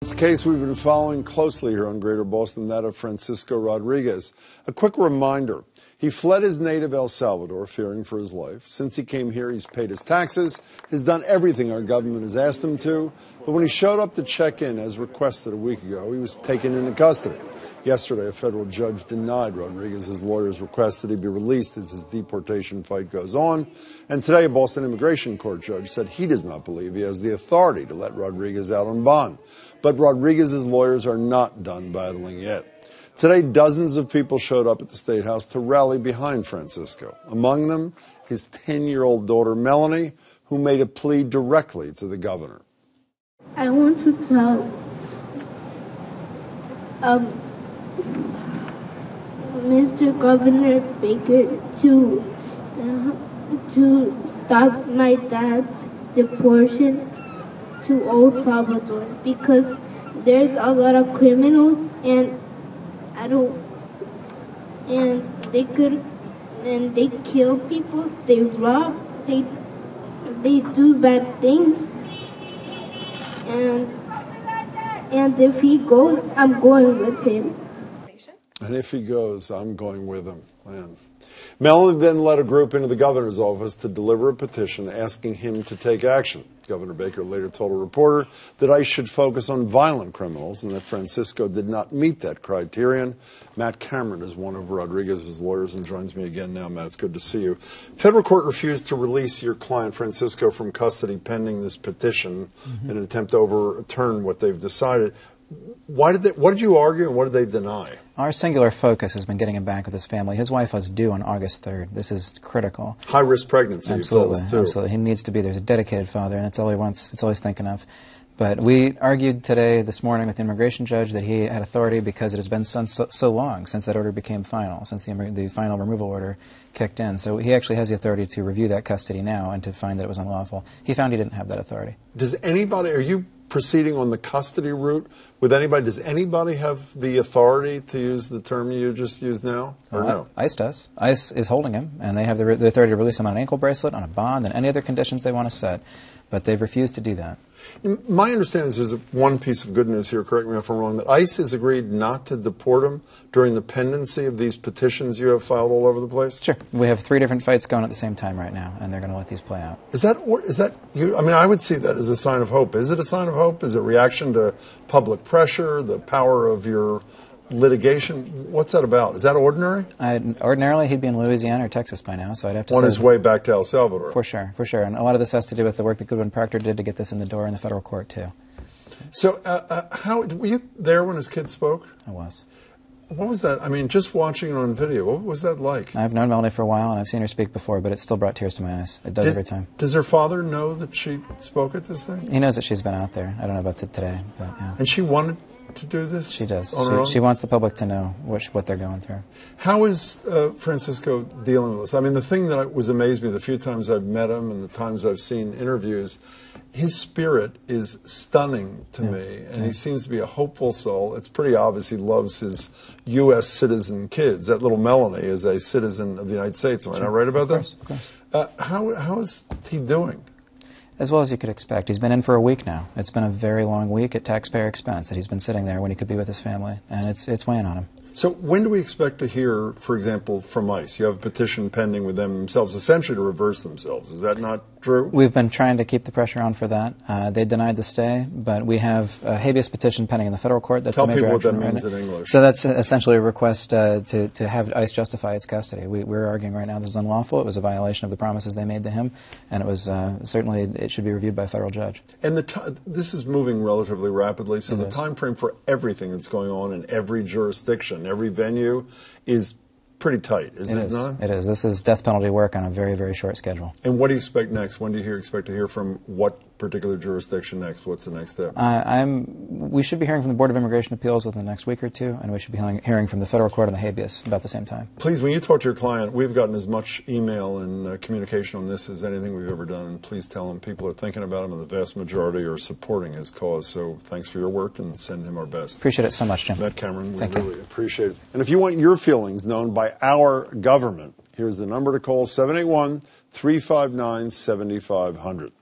It's a case we've been following closely here on Greater Boston, that of Francisco Rodriguez. A quick reminder, he fled his native El Salvador, fearing for his life. Since he came here, he's paid his taxes, has done everything our government has asked him to. But when he showed up to check in, as requested a week ago, he was taken into custody. Yesterday, a federal judge denied Rodriguez's lawyer's request that he be released as his deportation fight goes on. And today, a Boston immigration court judge said he does not believe he has the authority to let Rodriguez out on bond. But Rodriguez's lawyers are not done battling yet. Today, dozens of people showed up at the State House to rally behind Francisco. Among them, his 10-year-old daughter, Melanie, who made a plea directly to the governor. I want to tell Mr. Governor Baker to stop my dad's deportation to El Salvador, because there's a lot of criminals and they kill people, they rob, they do bad things, and if he goes, I'm going with him. And if he goes, I'm going with him. Man. Melanie then led a group into the governor's office to deliver a petition asking him to take action. Governor Baker later told a reporter that ICE should focus on violent criminals and that Francisco did not meet that criterion. Matt Cameron is one of Rodriguez's lawyers and joins me again now. Matt, it's good to see you. Federal court refused to release your client Francisco from custody pending this petition in an attempt to overturn what they've decided. What did you argue and what did they deny? Our singular focus has been getting him back with his family. His wife was due on August 3rd. This is critical. High-risk pregnancy, absolutely, you told us too. Absolutely. He needs to be. There's a dedicated father, and it's all he wants. It's all he's thinking of. But we argued this morning with the immigration judge that he had authority because it has been so long since that order became final, since the final removal order kicked in. So he actually has the authority to review that custody now and to find that it was unlawful. He found he didn't have that authority. Are you proceeding on the custody route with anybody? Does anybody have the authority to use the term you just used now, or no? ICE does. ICE is holding him, and they have the authority to release him on an ankle bracelet, on a bond, and any other conditions they want to set. But they've refused to do that. My understanding is there's one piece of good news here, correct me if I'm wrong, that ICE has agreed not to deport him during the pendency of these petitions you have filed all over the place? Sure. We have 3 different fights going at the same time right now, and they're going to let these play out. I mean, I would see that as a sign of hope. Is it a sign of hope? Is it a reaction to public pressure, the power of your litigation? What's that about? Is that ordinary? Ordinarily, he'd be in Louisiana or Texas by now, so I'd have to say... On his way back to El Salvador. For sure, for sure. And a lot of this has to do with the work that Goodwin Procter did to get this in the door in the federal court, too. So, were you there when his kid spoke? I was. What was that? I mean, just watching it on video, what was that like? I've known Melanie for a while, and I've seen her speak before, but it still brought tears to my eyes. It does every time. Does her father know that she spoke at this thing? He knows that she's been out there. I don't know about today, but yeah. And she wanted to do this? She does. On her own? She wants the public to know what they're going through. How is Francisco dealing with this? I mean, the thing that was amazed me the few times I've met him and the times I've seen interviews, his spirit is stunning to me, and he seems to be a hopeful soul. It's pretty obvious he loves his U.S. citizen kids. That little Melanie is a citizen of the United States. Am I not right about that? Of course. How is he doing? As well as you could expect. He's been in for a week now. It's been a very long week at taxpayer expense that he's been sitting there when he could be with his family, and it's weighing on him. So when do we expect to hear, for example, from ICE? You have a petition pending with them themselves, essentially to reverse themselves. Is that not true? We've been trying to keep the pressure on for that. They denied the stay, but we have a habeas petition pending in the federal court. That's Tell the major people what that action means in English. So that's essentially a request to have ICE justify its custody. We're arguing right now this is unlawful. It was a violation of the promises they made to him, and it was certainly it should be reviewed by a federal judge. And this is moving relatively rapidly, so the time frame for everything that's going on in every jurisdiction, every venue, is pretty tight, is it not? It is. This is death penalty work on a very, very short schedule. And what do you expect next? When do you expect to hear from what particular jurisdiction next? What's the next step? We should be hearing from the Board of Immigration Appeals within the next week or two, and we should be hearing from the federal court on the habeas about the same time. Please, when you talk to your client, we've gotten as much email and communication on this as anything we've ever done, and please tell him people are thinking about him, and the vast majority are supporting his cause. So thanks for your work, and send him our best. Appreciate it so much, Jim. Matt Cameron, we Thank really you. appreciate it. And if you want your feelings known by our government, here's the number to call, 781-359-7500.